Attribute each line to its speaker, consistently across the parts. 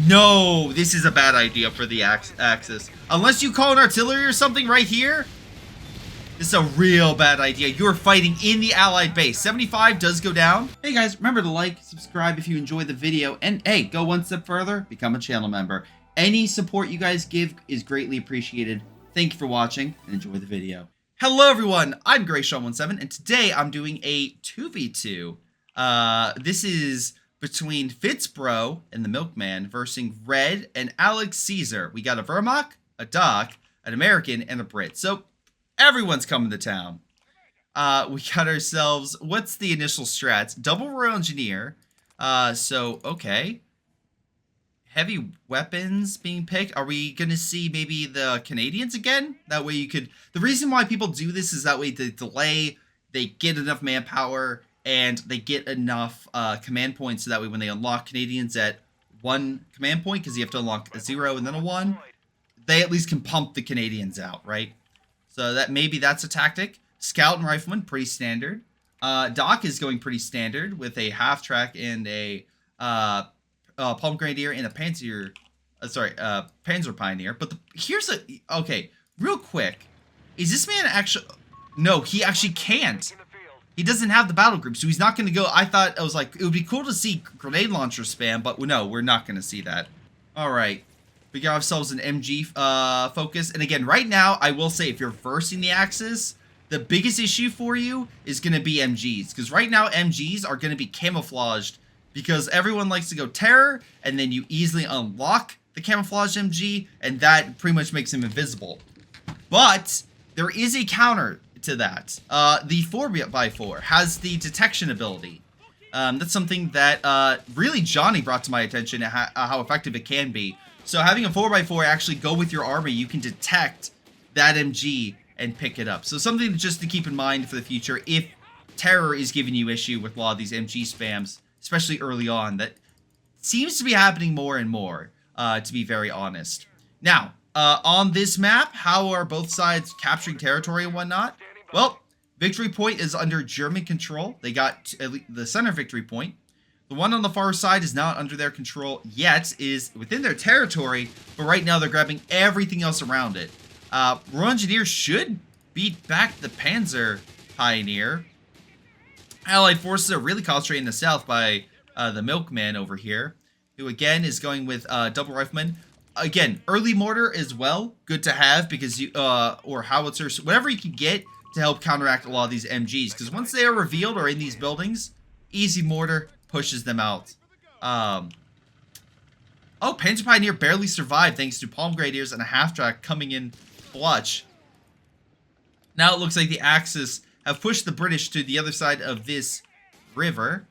Speaker 1: No, this is a bad idea for the Axis. Unless you call an artillery or something right here. This is a real bad idea. You're fighting in the allied base. 75 does go down. Hey guys, remember to like, subscribe if you enjoyed the video, and hey, go one step further, become a channel member. Any support you guys give is greatly appreciated. Thank you for watching, and enjoy the video. Hello everyone, I'm Greyshot17, and today I'm doing a 2v2. This is between Fitzbro and the Milkman versus Red and Alex Caesar. We got a Vermach, a Doc, an American, and a Brit. So everyone's coming to town. We got ourselves, what's the initial strats? Double Royal Engineer. Okay. Heavy weapons being picked. Are we going to see maybe the Canadians again? That way you could... The reason why people do this is that way they delay, they get enough manpower, and they get enough command points so that way when they unlock Canadians at 1 command point, because you have to unlock a 0 and then a 1, they at least can pump the Canadians out, right? So that maybe that's a tactic. Scout and Rifleman, pretty standard. Doc is going pretty standard with a Halftrack and a Palm Grenadier and a Panzer Pioneer. But here's a... Okay, real quick. Is this man actually... No, he actually can't. He doesn't have the battle group, so he's not going to go... I thought, I was like, it would be cool to see grenade launcher spam, but no, we're not going to see that. Alright. We got ourselves an MG focus. And again, right now, I will say, if you're versing the Axis, the biggest issue for you is going to be MGs. Because right now, MGs are going to be camouflaged because everyone likes to go Terror, and then you easily unlock the camouflage MG, and that pretty much makes him invisible. But there is a counter to that. The 4x4 has the detection ability. That's something that really Johnny brought to my attention, how effective it can be. So having a 4x4 actually go with your army, you can detect that MG and pick it up. So something just to keep in mind for the future if Terror is giving you issue with a lot of these MG spams, especially early on. That seems to be happening more and more, to be very honest. Now, on this map, how are both sides capturing territory and whatnot? Well, Victory Point is under German control. They got the center Victory Point. The one on the far side is not under their control yet, is within their territory, but right now they're grabbing everything else around it. Royal Engineer should beat back the Panzer Pioneer. Allied forces are really concentrating in the south by the Milkman over here, who again is going with Double Rifleman. Again, early mortar as well, good to have because you, or howitzers, whatever you can get to help counteract a lot of these MGs. Because once they are revealed or in these buildings, easy mortar pushes them out. Oh, Panzer Pioneer barely survived thanks to Palm Grenadiers and a Halftrack coming in clutch. Now it looks like the Axis have pushed the British to the other side of this river.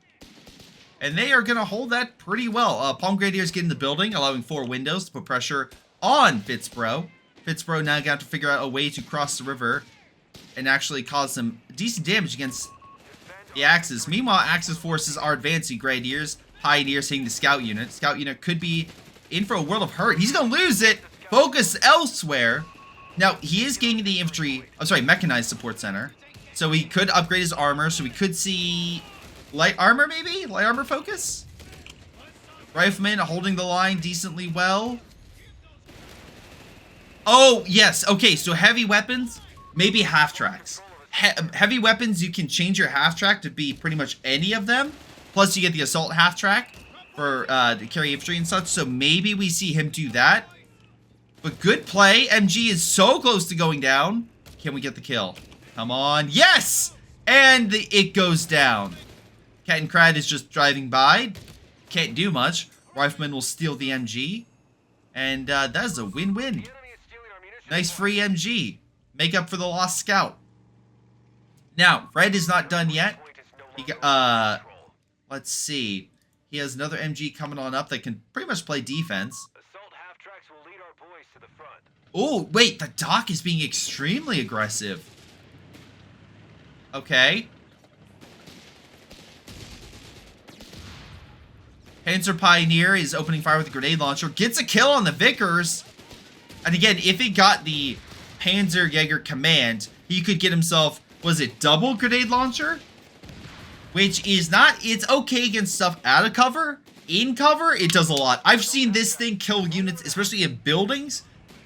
Speaker 1: And they are going to hold that pretty well. Palm Grenadiers get in the building, allowing 4 windows to put pressure on Fitzbro. Fitzbro now got to figure out a way to cross the river and actually cause some decent damage against the Axis. Meanwhile, Axis forces are advancing. Grenadiers, Pioneers hitting the Scout unit. Scout unit could be in for a world of hurt. He's going to lose it. Focus elsewhere. Now, he is gaining the infantry, mechanized support center. So he could upgrade his armor. So we could see light armor, maybe? Light armor focus? Rifleman holding the line decently well. Oh, yes. Okay, so heavy weapons, maybe Halftracks. Heavy weapons, you can change your Halftrack to be pretty much any of them. Plus, you get the assault Halftrack for to carry infantry and such. So maybe we see him do that. But good play. MG is so close to going down. Can we get the kill? Come on. Yes! And it goes down. Cat and Crad is just driving by. Can't do much. Rifleman will steal the MG. And that is a win-win. Nice free MG. Make up for the lost Scout. Now, Red is not done yet. He got, let's see. He has another MG coming on up that can pretty much play defense. Oh, wait. The Doc is being extremely aggressive. Okay. Panzer Pioneer is opening fire with a grenade launcher. Gets a kill on the Vickers. And again, if he got the Panzer Jaeger command, he could get himself, was it double grenade launcher? Which is not, it's okay against stuff out of cover. in cover, it does a lot. I've seen this thing kill units, especially in buildings,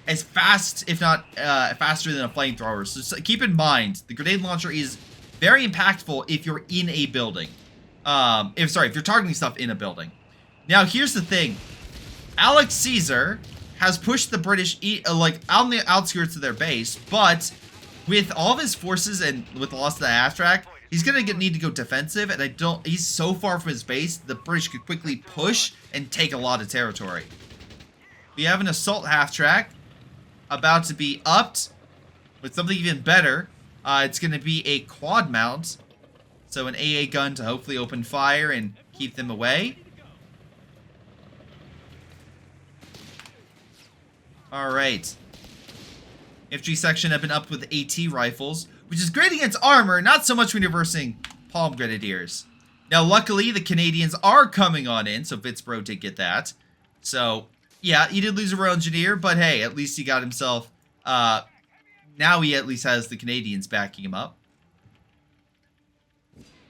Speaker 1: as fast, if not faster than a flamethrower. So keep in mind, the grenade launcher is very impactful if you're in a building. If you're targeting stuff in a building. Now, here's the thing. Alex Caesar has pushed the British like on the outskirts of their base, but with all of his forces and with the loss of the Halftrack, he's gonna need to go defensive, and he's so far from his base, the British could quickly push and take a lot of territory. We have an assault Halftrack about to be upped with something even better. It's gonna be a quad mount, so an AA gun to hopefully open fire and keep them away. Alright. Infantry section have been upped with AT rifles, which is great against armor, not so much when you're versing palm grenadiers. Now, luckily, the Canadians are coming on in, so Fitzbro did get that. So, yeah, he did lose a royal engineer, but hey, at least he got himself, now he at least has the Canadians backing him up.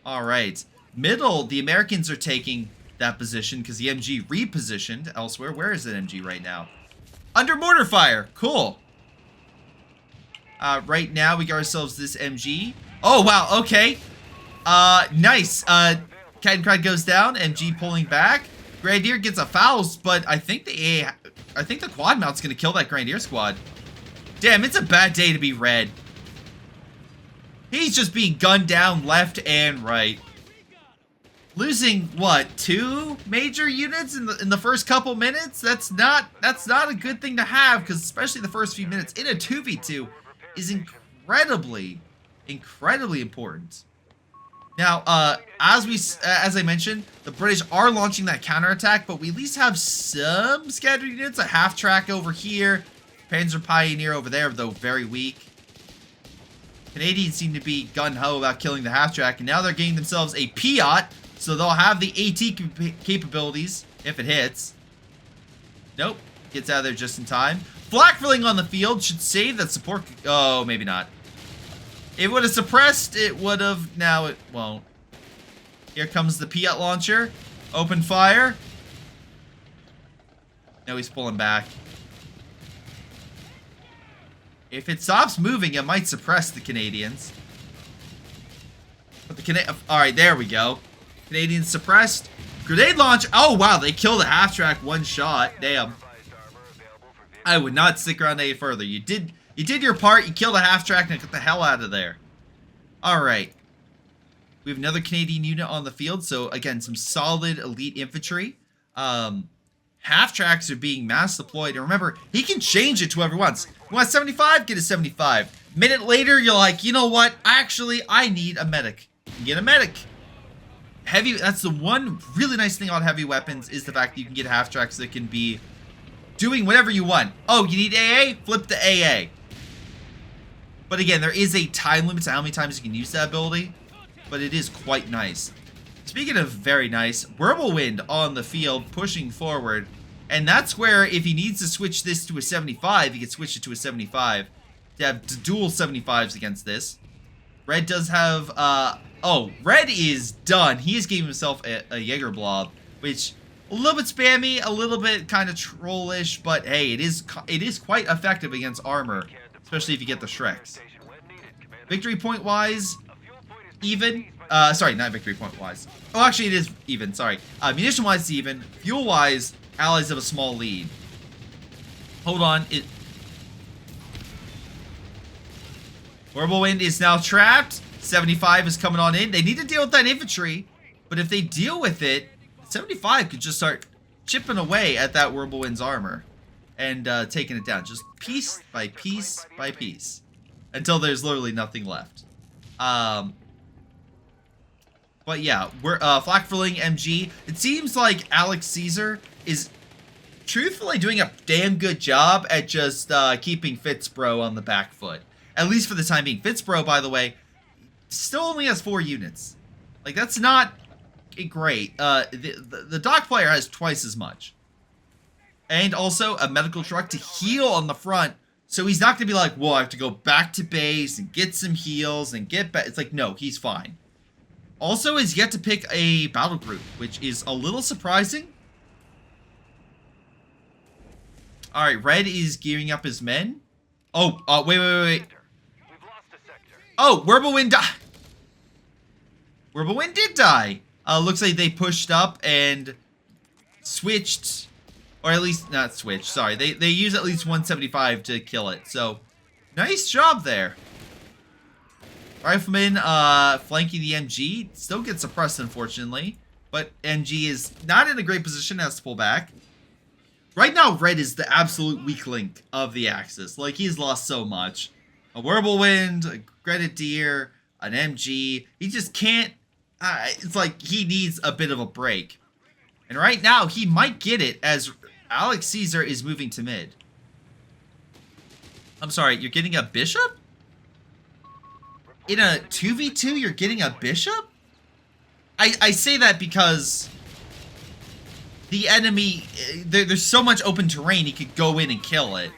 Speaker 1: Alright. Middle, the Americans are taking that position because the MG repositioned elsewhere. Where is the MG right now? Under mortar fire. Cool. Right now, we got ourselves this MG. Oh, wow. Okay. Nice. Cadencride goes down. MG pulling back. Grenadier gets a fouls, but I think the quad mount's going to kill that Grenadier squad. Damn, it's a bad day to be red. He's just being gunned down left and right. Losing, what, 2 major units in the first couple minutes? That's not a good thing to have, because especially the first few minutes in a 2v2 is incredibly important. Now, as I mentioned, the British are launching that counterattack, but we at least have some scattered units. A Halftrack over here, Panzer Pioneer over there, though very weak. Canadians seem to be gung-ho about killing the Halftrack, and now they're getting themselves a Piat, so they'll have the AT capabilities if it hits. Nope. Gets out of there just in time. Flak filling on the field should save that support. Oh, maybe not. If it would have suppressed, it would have. Now it won't. Here comes the Piat launcher. Open fire. No, he's pulling back. If it stops moving, it might suppress the Canadians. But the Alright, there we go. Canadians suppressed. Grenade launch. Oh, wow. They killed the Halftrack one shot. Damn. I would not stick around any further. You did your part. You killed a Halftrack and got the hell out of there. Alright. We have another Canadian unit on the field. So, again, some solid elite infantry. Halftracks are being mass deployed. And remember, he can change it to whoever he wants. You want 75? Get a 75. Minute later, you're like, you know what? Actually, I need a medic. You get a medic. Heavy, that's the one really nice thing about heavy weapons is the fact that you can get Halftracks that can be doing whatever you want. Oh, you need AA? Flip to AA. But again, there is a time limit to how many times you can use that ability, but it is quite nice. Speaking of very nice, Whirlwind on the field pushing forward, and that's where if he needs to switch this to a 75, he can switch it to a 75 to have dual 75s against this. Red does have, oh, Red is done. He is giving himself a Jaeger blob, which a little bit spammy, a little bit kind of trollish, but hey, it is quite effective against armor, especially if you get the Shreks. Victory point wise, even. Sorry, not victory point wise. Oh, actually, it is even. Sorry. Munition wise, it's even. Fuel wise, Allies have a small lead. Hold on. Whirlwind is now trapped. 75 is coming on in. They need to deal with that infantry, but if they deal with it, 75 could just start chipping away at that Whirlwind's armor and taking it down, just piece by piece by piece, until there's literally nothing left. But yeah, we're flak filling MG. It seems like Alex Caesar is truthfully doing a damn good job at just keeping Fitzbro on the back foot. At least for the time being. Fitzbro, by the way, still only has 4 units. Like, that's not great. The Doc player has twice as much. And also a medical truck to heal on the front. So he's not going to be like, whoa, I have to go back to base and get some heals and get back. It's like, no, he's fine. Also is yet to pick a battle group, which is a little surprising. All right, red is gearing up his men. Oh, wait. Oh, Wirbelwind died. Wirbelwind did die. Looks like they pushed up and switched, or at least not switched. Sorry, they use at least 175 to kill it. So, nice job there. Rifleman flanking the MG still gets suppressed, unfortunately, but MG is not in a great position, has to pull back. Right now, red is the absolute weak link of the Axis. Like, he's lost so much. A Wirbelwind, a Grenadier, an MG. He just can't. It's like he needs a bit of a break. And right now, he might get it as Alex Caesar is moving to mid. I'm sorry, you're getting a bishop? In a 2v2, you're getting a bishop? I say that because the enemy, there's so much open terrain, he could go in and kill it.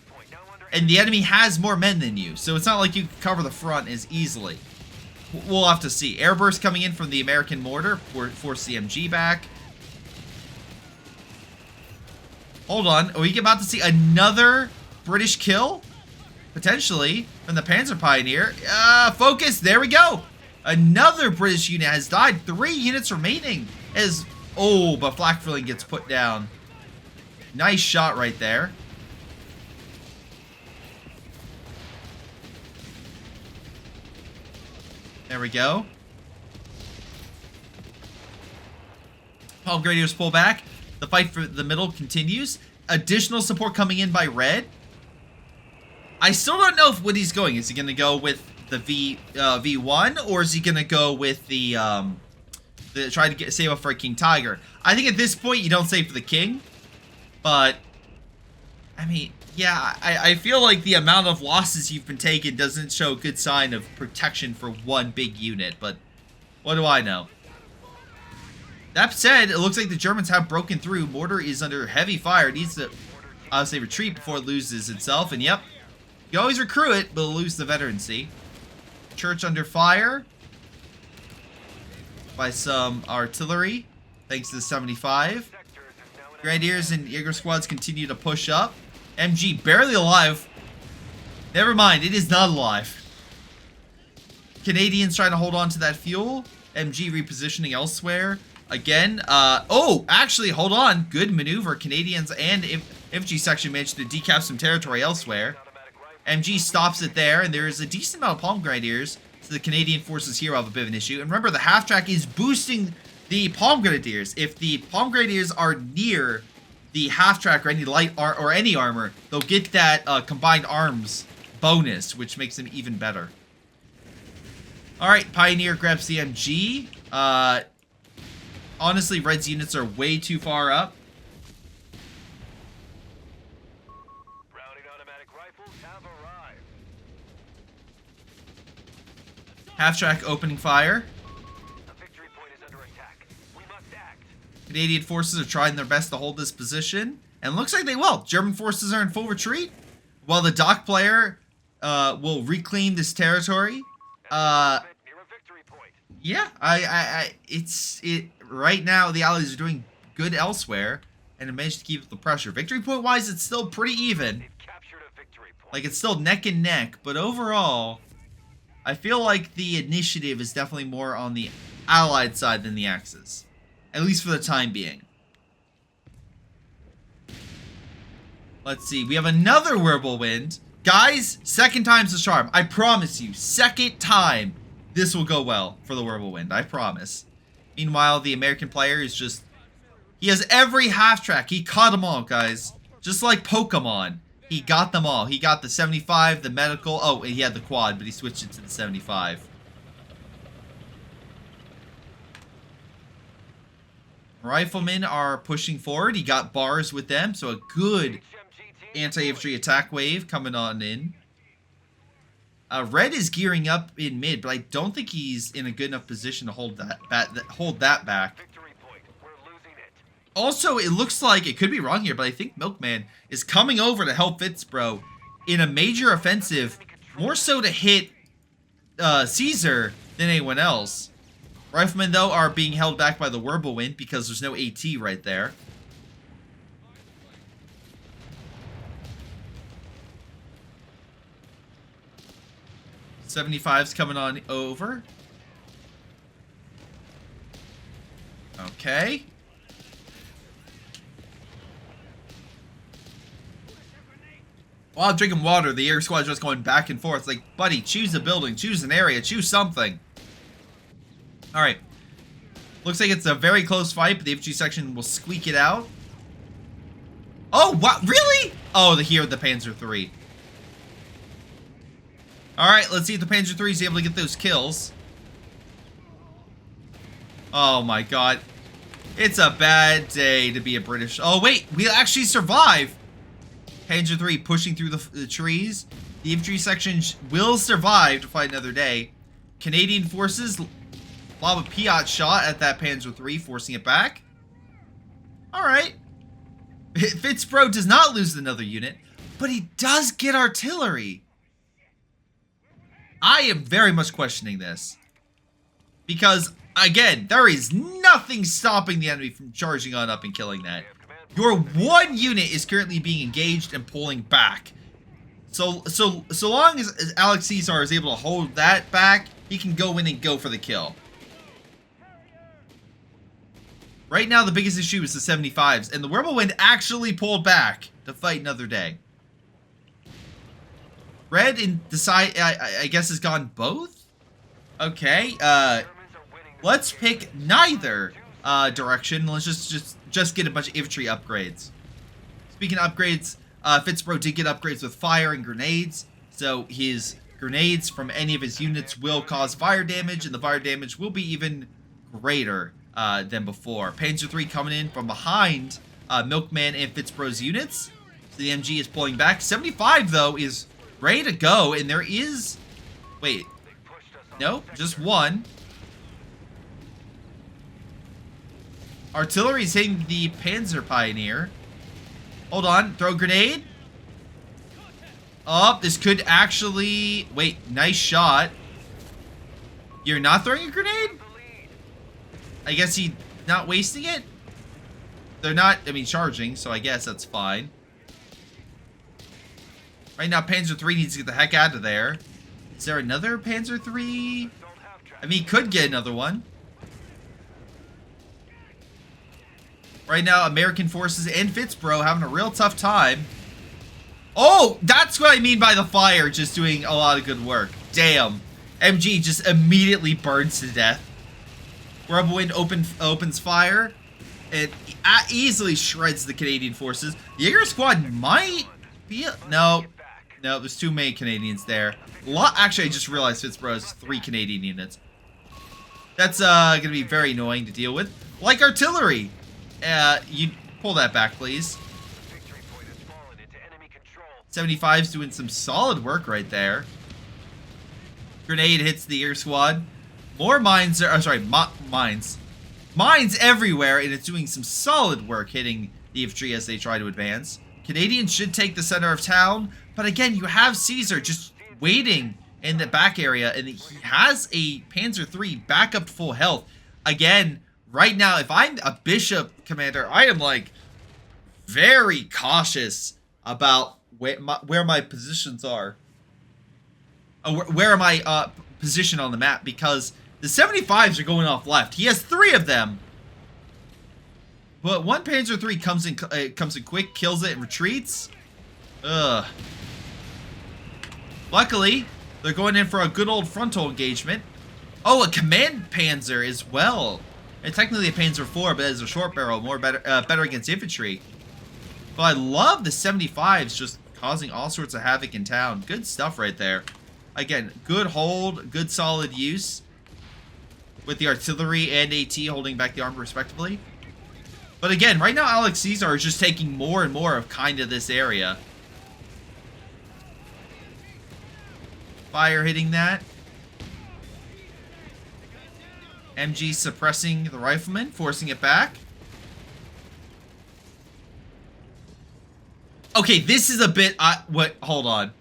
Speaker 1: And the enemy has more men than you, so it's not like you can cover the front as easily. We'll have to see. Airburst coming in from the American mortar, force the MG back. Hold on, are we about to see another British kill? Potentially, from the Panzer Pioneer. Focus, there we go. Another British unit has died. 3 units remaining. But Flakfilling gets put down. Nice shot right there. There we go. Palm Grenadiers pull back. The fight for the middle continues. Additional support coming in by red. I still don't know what he's going. Is he going to go with the V1, or is he going to go with the try to save up for a King Tiger? I think at this point you don't save for the King, but I mean, yeah, I feel like the amount of losses you've been taking doesn't show a good sign of protection for one big unit, but what do I know? That said, it looks like the Germans have broken through. Mortar is under heavy fire. It needs to, say, retreat before it loses itself, and yep. You always recruit it, but lose the veterancy. Church under fire by some artillery, thanks to the 75. Grenadiers and Jaeger squads continue to push up. MG barely alive. Never mind, it is not alive. Canadians trying to hold on to that fuel. MG repositioning elsewhere. Again, actually, hold on. Good maneuver. Canadians and infantry section managed to decap some territory elsewhere. MG stops it there, and there is a decent amount of Palm Grenadiers, so the Canadian forces here have a bit of an issue. And remember, the Halftrack is boosting the Palm Grenadiers. If the Palm Grenadiers are near the Halftrack or any light or any armor, they'll get that combined arms bonus, which makes them even better. Alright, Pioneer grabs the MG. Honestly, Red's units are way too far up. Halftrack opening fire. Canadian forces are trying their best to hold this position, and looks like they will. German forces are in full retreat, while the Dock player will reclaim this territory. Yeah, right now the Allies are doing good elsewhere, and it managed to keep up the pressure. Victory point wise, it's still pretty even. Like, it's still neck and neck, but overall, I feel like the initiative is definitely more on the Allied side than the Axis. At least for the time being. Let's see. We have another Wirbelwind. Guys, second time's the charm. I promise you, second time, this will go well for the Wirbelwind. I promise. Meanwhile, the American player is just... He has every Halftrack. He caught them all, guys. Just like Pokemon. He got them all. He got the 75, the medical. Oh, he had the quad, but he switched it to the 75. Riflemen are pushing forward. He got bars with them, so a good anti-infantry attack wave coming on in. Red is gearing up in mid, but I don't think he's in a good enough position to hold that back. Also, it looks like, it could be wrong here, but I think Milkman is coming over to help Fitzbro in a major offensive, more so to hit Caesar than anyone else. Riflemen, though, are being held back by the Wirbelwind because there's no AT right there. 75's coming on over. Okay. While I'm drinking water, the air squad's just going back and forth. It's like, buddy, choose a building, choose an area, choose something. Alright. Looks like it's a very close fight, but the infantry section will squeak it out. Oh, what? Really? Oh, here, the Panzer III. Alright, let's see if the Panzer III is able to get those kills. Oh my god. It's a bad day to be a British... Oh, wait, we actually survive. Panzer III pushing through the trees. The infantry section will survive to fight another day. Canadian forces lob a Piat shot at that Panzer III, forcing it back. Alright. Fitzbro does not lose another unit, but he does get artillery. I am very much questioning this. Because, again, there is nothing stopping the enemy from charging on up and killing that. Your one unit is currently being engaged and pulling back. So long as Alex Caesar is able to hold that back, he can go in and go for the kill. Right now, the biggest issue is the 75s, and the Whirlwind actually pulled back to fight another day. Red I guess has gone both? Okay, let's pick neither direction. Let's just get a bunch of infantry upgrades. Speaking of upgrades, Fitzbro did get upgrades with fire and grenades, so his grenades from any of his units will cause fire damage, and the fire damage will be even greater than before. Panzer III coming in from behind Milkman and Fitzbro's units, so the MG is pulling back. 75, though, is ready to go, and there is... Wait. Nope, just one. Artillery's hitting the Panzer Pioneer. Hold on, throw a grenade. Oh, this could actually... Wait, nice shot. You're not throwing a grenade? I guess he's not wasting it? They're not, I mean, charging, so I guess that's fine. Right now, Panzer III needs to get the heck out of there. Is there another Panzer III? I mean, he could get another one. Right now, American forces and Fitzbro having a real tough time. Oh, that's what I mean by the fire just doing a lot of good work. Damn. MG just immediately burns to death. Whirlwind opens fire. It easily shreds the Canadian forces. The Jaeger squad might be... No, there's too many Canadians there. Actually, I just realized Fitzbro has 3 Canadian units. That's going to be very annoying to deal with. Like artillery. You pull that back, please. 75's doing some solid work right there. Grenade hits the air squad. More mines are... mines. Mines everywhere, and it's doing some solid work hitting the infantry as they try to advance. Canadians should take the center of town, but again, you have Caesar just waiting in the back area, and he has a Panzer III back up to full health. Again, right now, if I'm a bishop commander, I am like very cautious about where my positions are. Where am I positioned on the map, because the 75s are going off left. He has 3 of them. But one Panzer III comes in quick, kills it, and retreats. Ugh. Luckily, they're going in for a good old frontal engagement. Oh, a command Panzer as well. And technically a Panzer IV, but it's a short barrel, better against infantry. But I love the 75s just causing all sorts of havoc in town. Good stuff right there. Again, good hold, good solid use. With the artillery and AT holding back the armor respectively. But again, right now Alex Caesar is just taking more and more of kind of this area. Fire hitting that. MG suppressing the rifleman, forcing it back. Okay, this is a bit... hold on.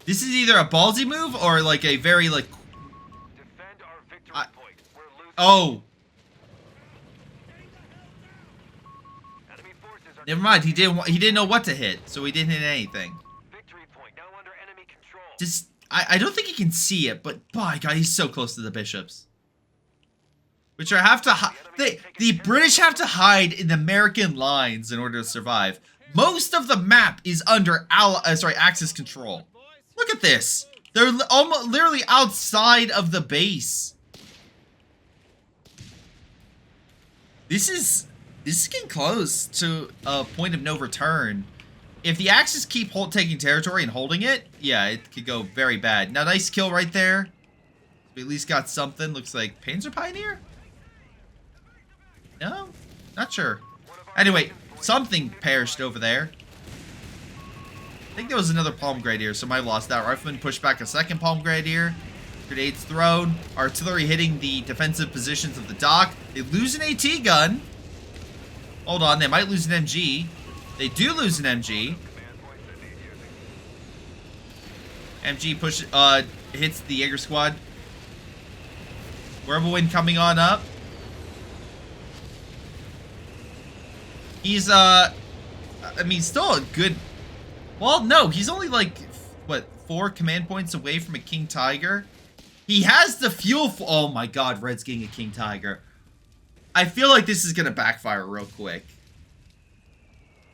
Speaker 1: This is either a ballsy move or like a very like... Oh. Never mind. He didn't know what to hit, so he didn't hit anything. I don't think he can see it, but by God, he's so close to the bishops. Which are have to the British have to hide in the American lines in order to survive. Most of the map is under Axis control. Look at this. They're almost literally outside of the base. This is getting close to a point of no return. If the Axis keep taking territory and holding it, yeah, it could go very bad. Now, nice kill right there. We at least got something. Looks like Panzer Pioneer? No? Not sure. Anyway, something perished over there. I think there was another Palm Grenadier, so I lost that. Rifleman pushed back a second Palm Grenadier. Grenades thrown. Artillery hitting the defensive positions of the dock. They lose an AT gun. Hold on, they might lose an MG. They do lose an MG. MG hits the Jaeger squad. Wirbelwind coming on up. He's I mean, still a good. Well, no, he's only like what, 4 command points away from a King Tiger. He has the fuel. Oh my God, Red's getting a King Tiger. I feel like this is gonna backfire real quick.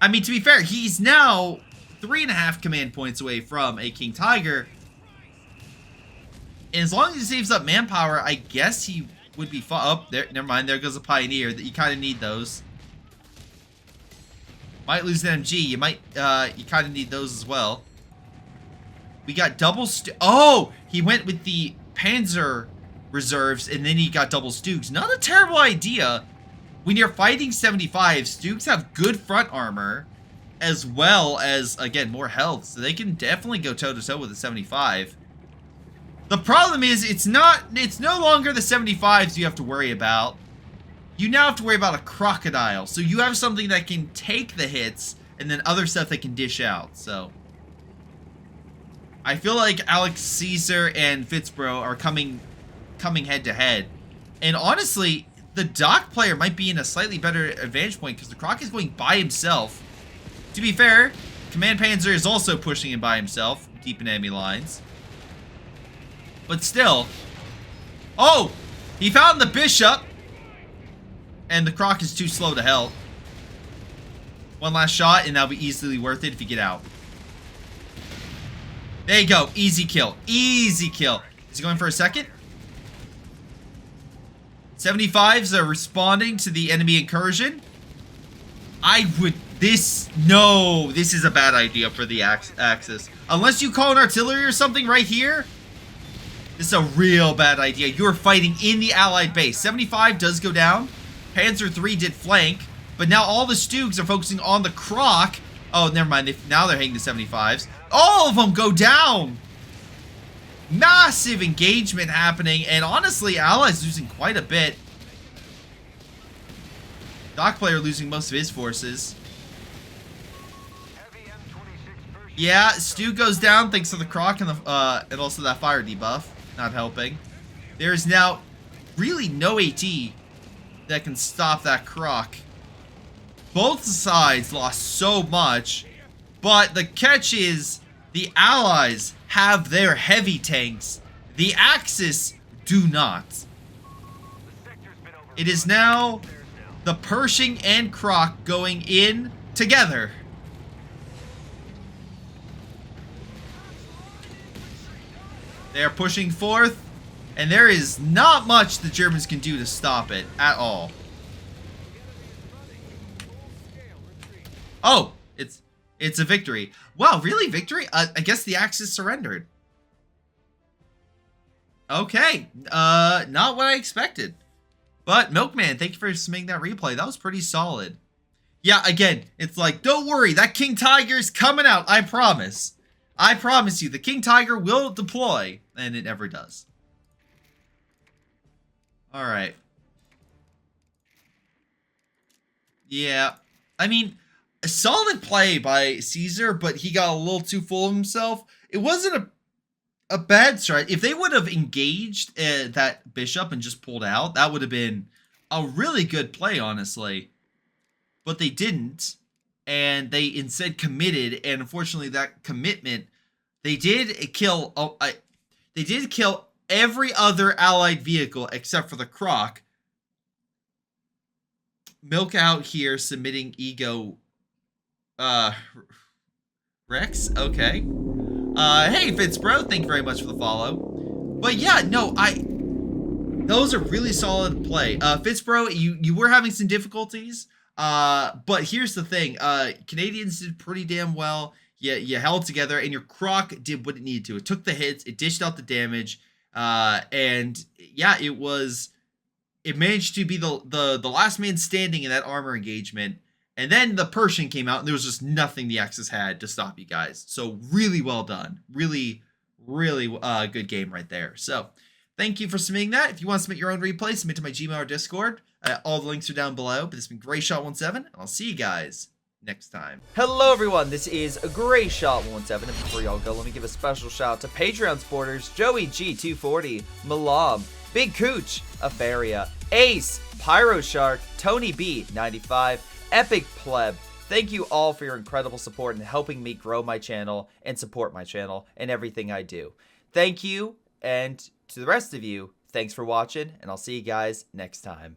Speaker 1: I mean, to be fair, he's now 3.5 command points away from a King Tiger. And as long as he saves up manpower, I guess he would be fine. Oh, there, never mind. There goes a Pioneer. That you kind of need those. Might lose an MG. You might, you kind of need those as well. We got double oh, he went with the Panzer reserves, and then he got double Stoogs. Not a terrible idea. When you're fighting 75s, Stoogs have good front armor, as well as, again, more health. So they can definitely go toe-to-toe with a 75. The problem is, it's no longer the 75s you have to worry about. You now have to worry about a crocodile. So you have something that can take the hits, and then other stuff that can dish out. So I feel like Alex Caesar and Fitzbro are coming head-to-head. And honestly, the dock player might be in a slightly better advantage point because the Croc is going by himself. To be fair, Command Panzer is also pushing in by himself, deep in enemy lines. But still. Oh! He found the Bishop! And the Croc is too slow to help. One last shot, and that'll be easily worth it if you get out. There you go. Easy kill. Easy kill. Is he going for a second? 75s are responding to the enemy incursion. No, this is a bad idea for the Axis. Unless you call an artillery or something right here, this is a real bad idea. You're fighting in the Allied base. 75 does go down. Panzer III did flank, but now all the Stoogs are focusing on the Croc. Oh, never mind. Now they're hitting the 75s. All of them go down. Massive engagement happening, and honestly, Allies losing quite a bit. Dock player losing most of his forces. Yeah, Stu goes down thanks to the Croc and also that fire debuff not helping. There is now really no AT that can stop that Croc. Both sides lost so much, but the catch is the Allies have their heavy tanks. The Axis do not. It is now the Pershing and Croc going in together. They are pushing forth, and there is not much the Germans can do to stop it at all. Oh, it's a victory. Wow, really? Victory? I guess the Axis surrendered. Okay, not what I expected. But Milkman, thank you for submitting that replay. That was pretty solid. Yeah, again, it's like, don't worry, that King Tiger is coming out. I promise. I promise you, the King Tiger will deploy, and it never does. All right. Yeah, I mean, a solid play by Caesar, but he got a little too full of himself. It wasn't a bad strat. If they would have engaged that bishop and just pulled out, that would have been a really good play, honestly. But they didn't, and they instead committed, and unfortunately that commitment They did kill. They did kill every other allied vehicle except for the Croc. Milk out here submitting ego. Rex. Okay. Hey Fitz bro, thank you very much for the follow. But yeah, no, those are really solid play. Fitzbro, you were having some difficulties. But here's the thing. Canadians did pretty damn well. You held together, and your Croc did what it needed to. It took the hits, it dished out the damage, and yeah, it managed to be the last man standing in that armor engagement. And then the Persian came out, and there was just nothing the Axis had to stop you guys. So really well done. Really, really good game right there. So thank you for submitting that. If you want to submit your own replay, submit to my Gmail or Discord. All the links are down below. But this has been Greyshot17, and I'll see you guys next time.
Speaker 2: Hello everyone, this is Greyshot17, and before y'all go, let me give a special shout out to Patreon supporters Joey G240, Milam, Big Cooch, Aphyria, Ace, Pyro Shark, Tonybee 95, Epic Pleb. Thank you all for your incredible support and helping me grow my channel and support my channel and everything I do. Thank you, and to the rest of you, thanks for watching, and I'll see you guys next time.